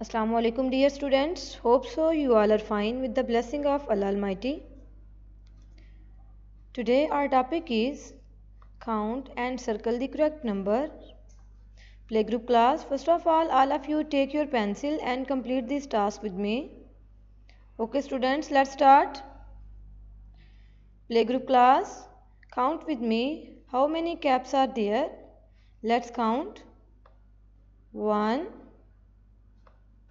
Assalamu alaikum dear students. Hope so you all are fine with the blessing of Allah Almighty. Today our topic is count and circle the correct number. Playgroup class, first of all of you take your pencil and complete this task with me. Okay students, let's start. Playgroup class, count with me. How many caps are there? Let's count. 1,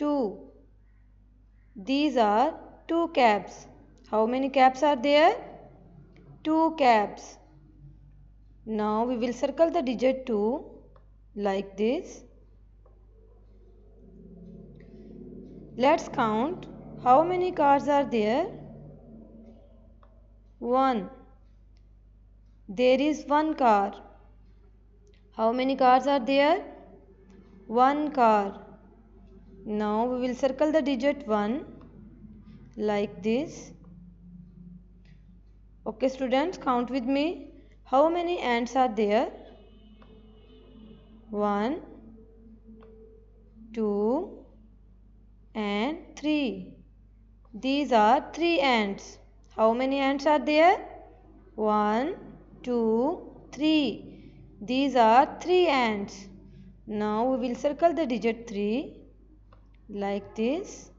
2. These are 2 caps. How many caps are there? 2 caps. Now we will circle the digit 2 like this. Let's count. How many cards are there? 1. There is 1 car. How many cars are there? 1 car. Now we will circle the digit 1 like this. Okay students, count with me. How many ants are there? 1, 2 and 3. These are 3 ants. How many ants are there? 1, 2, 3. These are 3 ants. Now we will circle the digit 3 like this.